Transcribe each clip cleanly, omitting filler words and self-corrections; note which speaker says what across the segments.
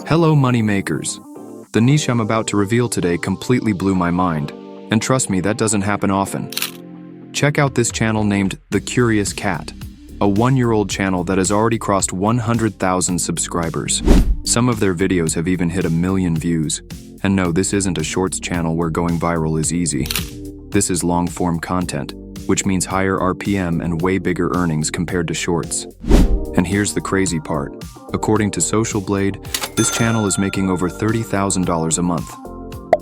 Speaker 1: Hello, money makers. The niche I'm about to reveal today completely blew my mind, and trust me, that doesn't happen often. Check out this channel named The Curious Cat, a 1-year-old channel that has already crossed 100,000 subscribers. Some of their videos have even hit 1 million views. And no, this isn't a shorts channel where going viral is easy. This is long-form content, which means higher RPM and way bigger earnings compared to shorts. And here's the crazy part. According to Social Blade, this channel is making over $30,000 a month.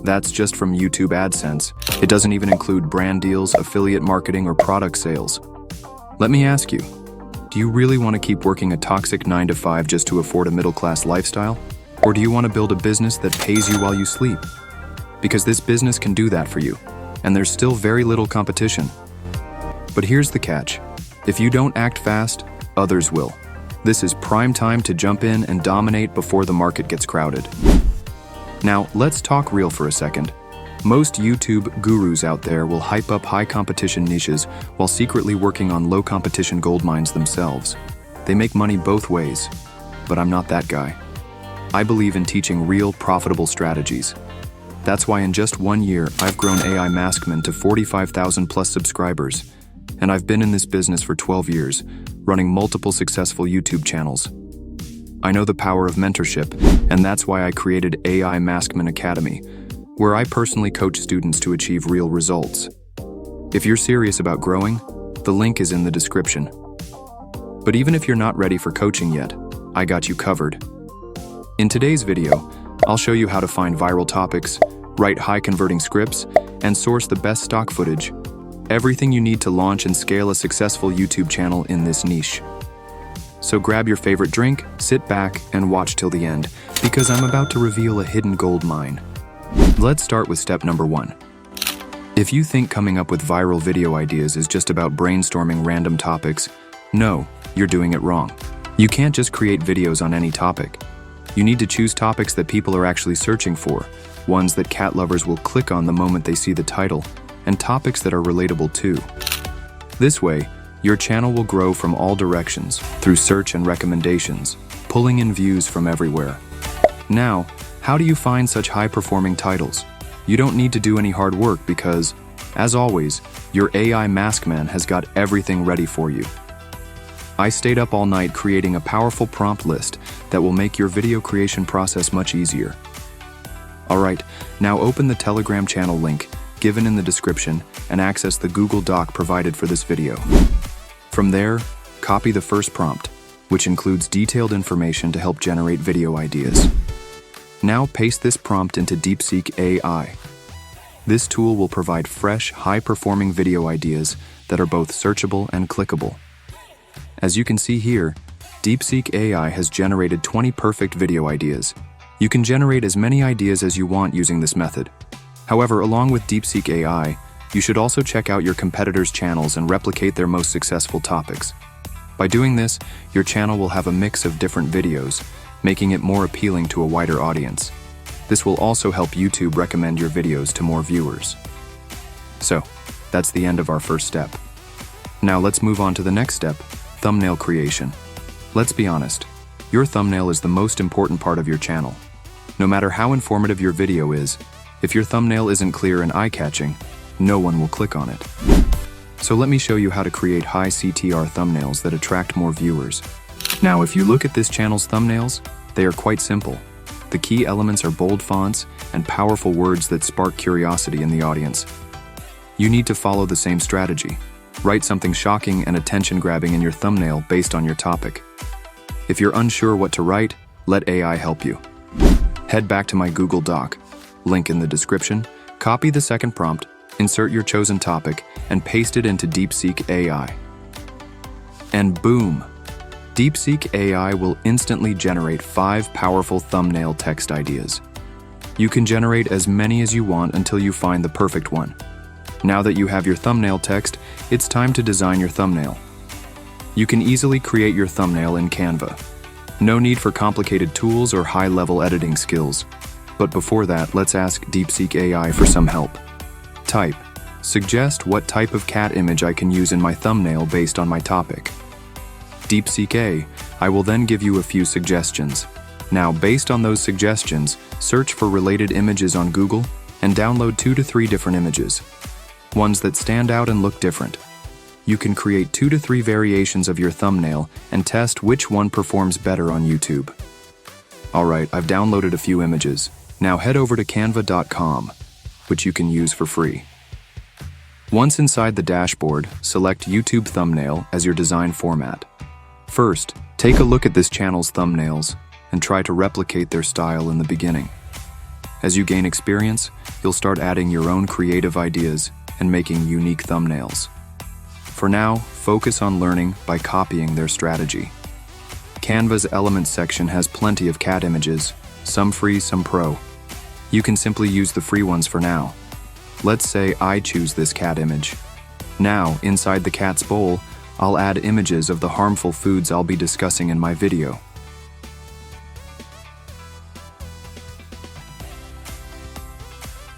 Speaker 1: That's just from YouTube AdSense. It doesn't even include brand deals, affiliate marketing, or product sales. Let me ask you, do you really want to keep working a toxic 9-to-5 just to afford a middle-class lifestyle? Or do you want to build a business that pays you while you sleep? Because this business can do that for you, and there's still very little competition. But here's the catch. If you don't act fast, others will. This is prime time to jump in and dominate before the market gets crowded. Now, let's talk real for a second. Most YouTube gurus out there will hype up high competition niches while secretly working on low competition gold mines themselves. They make money both ways, but I'm not that guy. I believe in teaching real, profitable strategies. That's why in just 1 year, I've grown AI Maskman to 45,000 plus subscribers. And I've been in this business for 12 years, running multiple successful YouTube channels. I know the power of mentorship, and that's why I created AI Maskman Academy, where I personally coach students to achieve real results. If you're serious about growing, the link is in the description. But even if you're not ready for coaching yet, I got you covered. In today's video, I'll show you how to find viral topics, write high-converting scripts, and source the best stock footage. Everything you need to launch and scale a successful YouTube channel in this niche. So grab your favorite drink, sit back, and watch till the end, because I'm about to reveal a hidden gold mine. Let's start with step number 1. If you think coming up with viral video ideas is just about brainstorming random topics, no, you're doing it wrong. You can't just create videos on any topic. You need to choose topics that people are actually searching for, ones that cat lovers will click on the moment they see the title, and topics that are relatable too. This way, your channel will grow from all directions through search and recommendations, pulling in views from everywhere. Now, how do you find such high-performing titles? You don't need to do any hard work because, as always, your AI Maskman has got everything ready for you. I stayed up all night creating a powerful prompt list that will make your video creation process much easier. Alright, now open the Telegram channel link given in the description and access the Google Doc provided for this video. From there, copy the first prompt, which includes detailed information to help generate video ideas. Now paste this prompt into DeepSeek AI. This tool will provide fresh, high-performing video ideas that are both searchable and clickable. As you can see here, DeepSeek AI has generated 20 perfect video ideas. You can generate as many ideas as you want using this method. However, along with DeepSeek AI, you should also check out your competitors' channels and replicate their most successful topics. By doing this, your channel will have a mix of different videos, making it more appealing to a wider audience. This will also help YouTube recommend your videos to more viewers. So, that's the end of our first step. Now let's move on to the next step, thumbnail creation. Let's be honest, your thumbnail is the most important part of your channel. No matter how informative your video is, if your thumbnail isn't clear and eye-catching, no one will click on it. So let me show you how to create high CTR thumbnails that attract more viewers. Now, if you look at this channel's thumbnails, they are quite simple. The key elements are bold fonts and powerful words that spark curiosity in the audience. You need to follow the same strategy. Write something shocking and attention-grabbing in your thumbnail based on your topic. If you're unsure what to write, let AI help you. Head back to my Google Doc, link in the description, copy the second prompt, insert your chosen topic, and paste it into DeepSeek AI. And boom! DeepSeek AI will instantly generate 5 powerful thumbnail text ideas. You can generate as many as you want until you find the perfect one. Now that you have your thumbnail text, it's time to design your thumbnail. You can easily create your thumbnail in Canva. No need for complicated tools or high-level editing skills. But before that, let's ask DeepSeek AI for some help. Type, suggest what type of cat image I can use in my thumbnail based on my topic. DeepSeek AI will then give you a few suggestions. Now, based on those suggestions, search for related images on Google and download 2 to 3 different images, ones that stand out and look different. You can create 2 to 3 variations of your thumbnail and test which one performs better on YouTube. Alright, I've downloaded a few images. Now head over to canva.com, which you can use for free. Once inside the dashboard, select YouTube thumbnail as your design format. First, take a look at this channel's thumbnails and try to replicate their style in the beginning. As you gain experience, you'll start adding your own creative ideas and making unique thumbnails. For now, focus on learning by copying their strategy. Canva's Elements section has plenty of cat images, some free, some pro. You can simply use the free ones for now. Let's say I choose this cat image. Now, inside the cat's bowl, I'll add images of the harmful foods I'll be discussing in my video.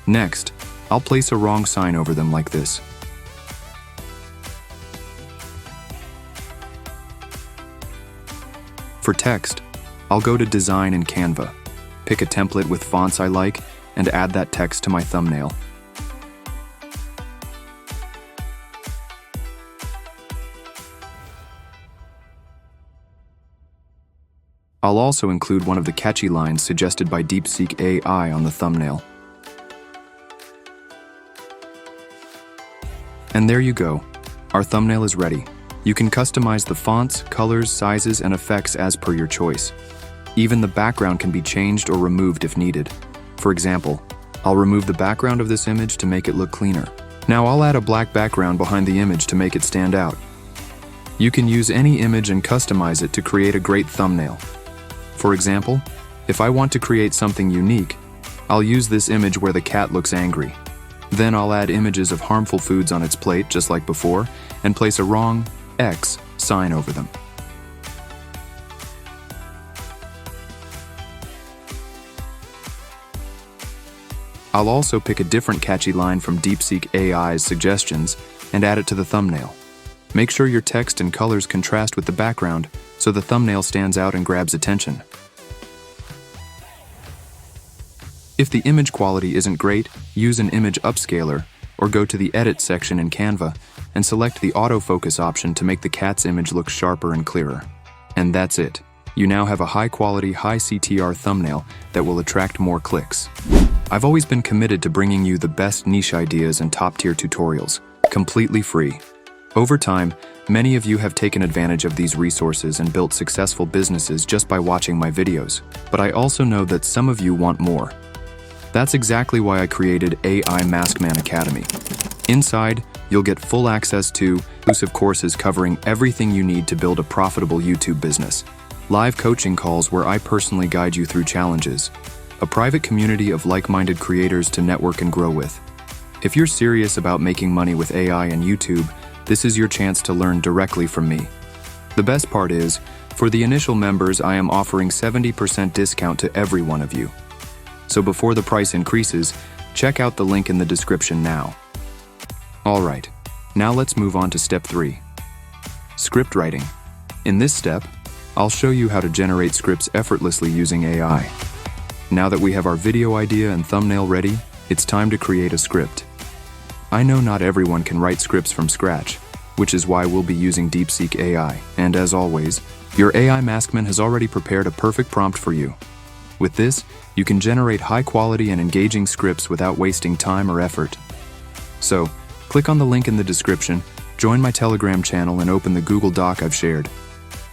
Speaker 1: Next, I'll place a wrong sign over them like this. For text, I'll go to Design in Canva, pick a template with fonts I like, and add that text to my thumbnail. I'll also include one of the catchy lines suggested by DeepSeek AI on the thumbnail. And there you go. Our thumbnail is ready. You can customize the fonts, colors, sizes, and effects as per your choice. Even the background can be changed or removed if needed. For example, I'll remove the background of this image to make it look cleaner. Now I'll add a black background behind the image to make it stand out. You can use any image and customize it to create a great thumbnail. For example, if I want to create something unique, I'll use this image where the cat looks angry. Then I'll add images of harmful foods on its plate, just like before, and place a wrong X sign over them. I'll also pick a different catchy line from DeepSeek AI's suggestions and add it to the thumbnail. Make sure your text and colors contrast with the background so the thumbnail stands out and grabs attention. If the image quality isn't great, use an image upscaler or go to the Edit section in Canva and select the autofocus option to make the cat's image look sharper and clearer. And that's it. You now have a high-quality, high CTR thumbnail that will attract more clicks. I've always been committed to bringing you the best niche ideas and top-tier tutorials, completely free. Over time, many of you have taken advantage of these resources and built successful businesses just by watching my videos. But I also know that some of you want more. That's exactly why I created AI Maskman Academy. Inside, you'll get full access to exclusive courses covering everything you need to build a profitable YouTube business, live coaching calls where I personally guide you through challenges, a private community of like-minded creators to network and grow with. If you're serious about making money with AI and YouTube, this is your chance to learn directly from me. The best part is, for the initial members, I am offering 70% discount to every one of you. So before the price increases, check out the link in the description now. Alright, now let's move on to step 3. Script writing. In this step, I'll show you how to generate scripts effortlessly using AI. Now that we have our video idea and thumbnail ready, it's time to create a script. I know not everyone can write scripts from scratch, which is why we'll be using DeepSeek AI. And as always, your AI Maskman has already prepared a perfect prompt for you. With this, you can generate high-quality and engaging scripts without wasting time or effort. So, click on the link in the description, join my Telegram channel, and open the Google Doc I've shared.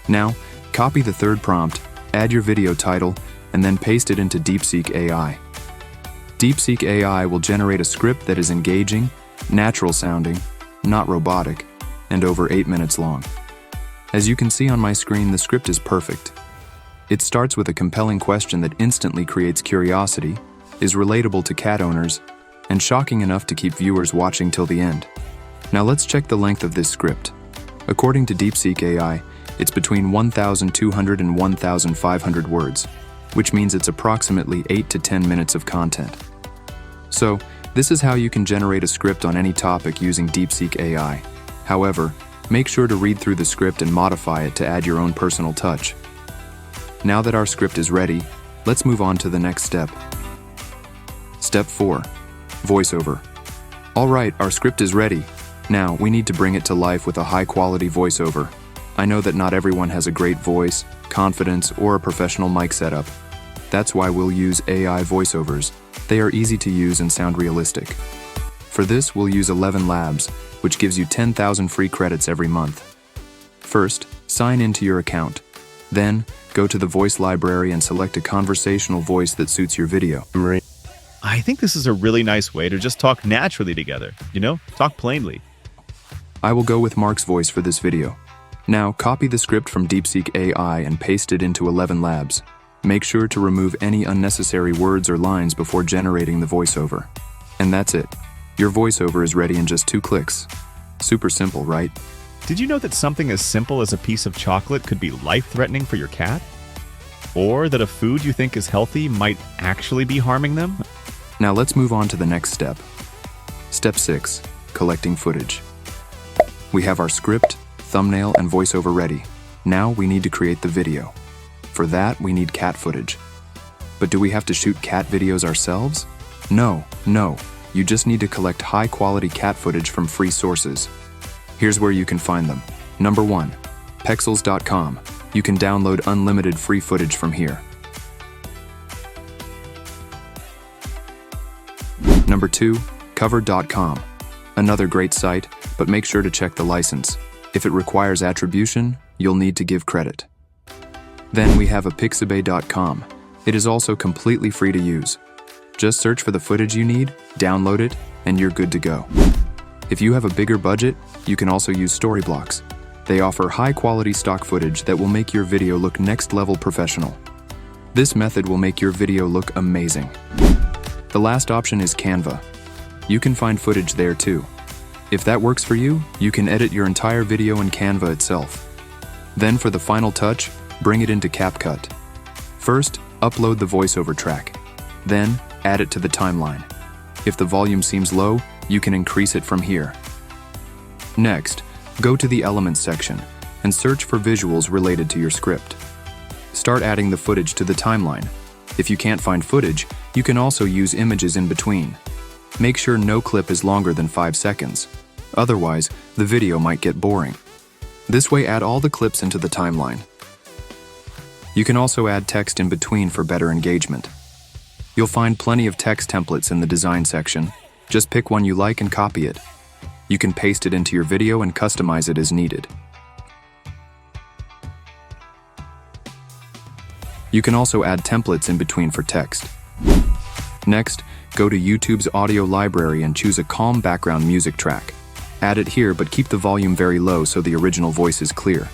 Speaker 1: Now, copy the third prompt, add your video title, and then paste it into DeepSeek AI. DeepSeek AI will generate a script that is engaging, natural-sounding, not robotic, and over 8 minutes long. As you can see on my screen, the script is perfect. It starts with a compelling question that instantly creates curiosity, is relatable to cat owners, and shocking enough to keep viewers watching till the end. Now let's check the length of this script. According to DeepSeek AI, it's between 1,200 and 1,500 words, which means it's approximately 8 to 10 minutes of content. So, this is how you can generate a script on any topic using DeepSeek AI. However, make sure to read through the script and modify it to add your own personal touch. Now that our script is ready, let's move on to the next step. Step 4. Voiceover. Alright, our script is ready. Now, we need to bring it to life with a high-quality voiceover. I know that not everyone has a great voice, confidence, or a professional mic setup. That's why we'll use AI voiceovers. They are easy to use and sound realistic. For this, we'll use 11 Labs, which gives you 10,000 free credits every month. First, sign into your account. Then, go to the voice library and select a conversational voice that suits your video.
Speaker 2: I think this is a really nice way to just talk naturally together, talk plainly.
Speaker 1: I will go with Mark's voice for this video. Now, copy the script from DeepSeek AI and paste it into 11 Labs. Make sure to remove any unnecessary words or lines before generating the voiceover. And that's it. Your voiceover is ready in just 2 clicks. Super simple, right?
Speaker 2: Did you know that something as simple as a piece of chocolate could be life-threatening for your cat? Or that a food you think is healthy might actually be harming them?
Speaker 1: Now let's move on to the next step. Step 6. Collecting footage. We have our script, thumbnail, and voiceover ready. Now we need to create the video. For that, we need cat footage. But do we have to shoot cat videos ourselves? No. You just need to collect high-quality cat footage from free sources. Here's where you can find them. Number 1. Pexels.com. You can download unlimited free footage from here. Number 2. Cover.com. Another great site, but make sure to check the license. If it requires attribution, you'll need to give credit. Then we have apixabay.com. It is also completely free to use. Just search for the footage you need, download it, and you're good to go. If you have a bigger budget, you can also use Storyblocks. They offer high-quality stock footage that will make your video look next-level professional. This method will make your video look amazing. The last option is Canva. You can find footage there too. If that works for you, you can edit your entire video in Canva itself. Then for the final touch, bring it into CapCut. First, upload the voiceover track. Then, add it to the timeline. If the volume seems low, you can increase it from here. Next, go to the Elements section and search for visuals related to your script. Start adding the footage to the timeline. If you can't find footage, you can also use images in between. Make sure no clip is longer than 5 seconds. Otherwise, the video might get boring. This way, add all the clips into the timeline. You can also add text in between for better engagement. You'll find plenty of text templates in the design section. Just pick one you like and copy it. You can paste it into your video and customize it as needed. You can also add templates in between for text. Next, go to YouTube's audio library and choose a calm background music track. Add it here, but keep the volume very low so the original voice is clear.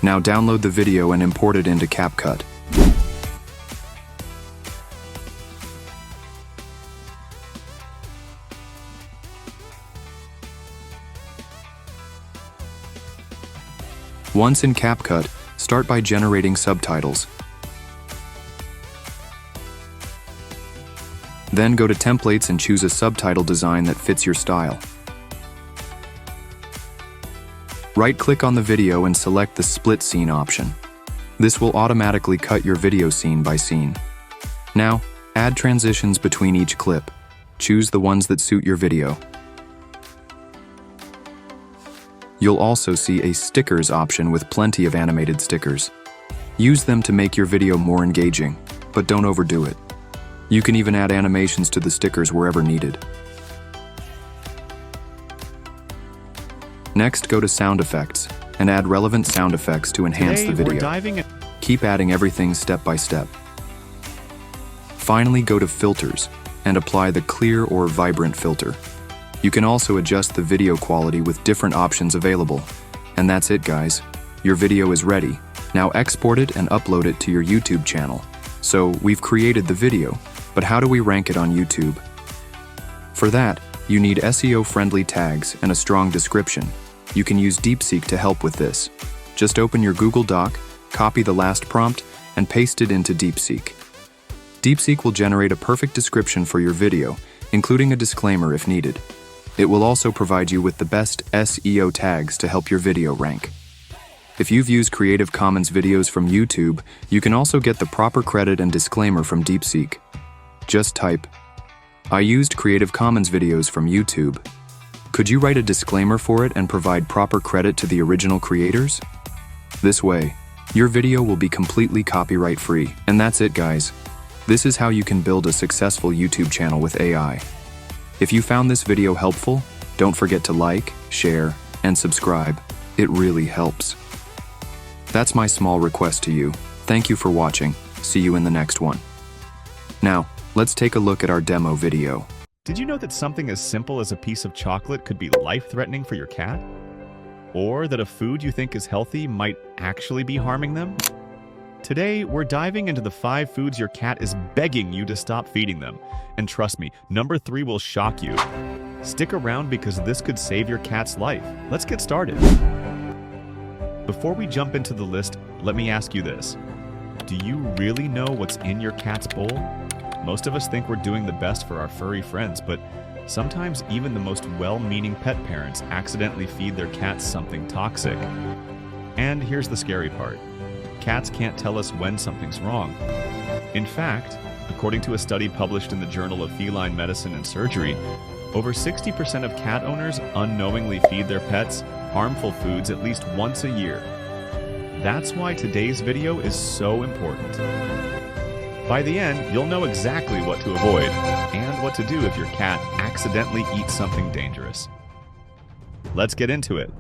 Speaker 1: Now download the video and import it into CapCut. Once in CapCut, start by generating subtitles. Then go to Templates and choose a subtitle design that fits your style. Right-click on the video and select the Split Scene option. This will automatically cut your video scene by scene. Now, add transitions between each clip. Choose the ones that suit your video. You'll also see a Stickers option with plenty of animated stickers. Use them to make your video more engaging, but don't overdo it. You can even add animations to the stickers wherever needed. Next, go to Sound Effects and add relevant sound effects to enhance the video. Keep adding everything step by step. Finally, go to Filters and apply the Clear or Vibrant filter. You can also adjust the video quality with different options available. And that's it, guys. Your video is ready. Now export it and upload it to your YouTube channel. So, we've created the video, but how do we rank it on YouTube? For that, you need SEO-friendly tags and a strong description. You can use DeepSeek to help with this. Just open your Google Doc, copy the last prompt, and paste it into DeepSeek. DeepSeek will generate a perfect description for your video, including a disclaimer if needed. It will also provide you with the best SEO tags to help your video rank. If you've used Creative Commons videos from YouTube, you can also get the proper credit and disclaimer from DeepSeek. Just type, "I used Creative Commons videos from YouTube. Could you write a disclaimer for it and provide proper credit to the original creators?" This way, your video will be completely copyright-free. And that's it, guys. This is how you can build a successful YouTube channel with AI. If you found this video helpful, don't forget to like, share, and subscribe. It really helps. That's my small request to you. Thank you for watching. See you in the next one. Now, let's take a look at our demo video.
Speaker 2: Did you know that something as simple as a piece of chocolate could be life-threatening for your cat? Or that a food you think is healthy might actually be harming them? Today, we're diving into the 5 foods your cat is begging you to stop feeding them. And trust me, number 3 will shock you. Stick around because this could save your cat's life. Let's get started. Before we jump into the list, let me ask you this. Do you really know what's in your cat's bowl? Most of us think we're doing the best for our furry friends, but sometimes even the most well-meaning pet parents accidentally feed their cats something toxic. And here's the scary part. Cats can't tell us when something's wrong. In fact, according to a study published in the Journal of Feline Medicine and Surgery, over 60% of cat owners unknowingly feed their pets harmful foods at least once a year. That's why today's video is so important. By the end, you'll know exactly what to avoid and what to do if your cat accidentally eats something dangerous. Let's get into it.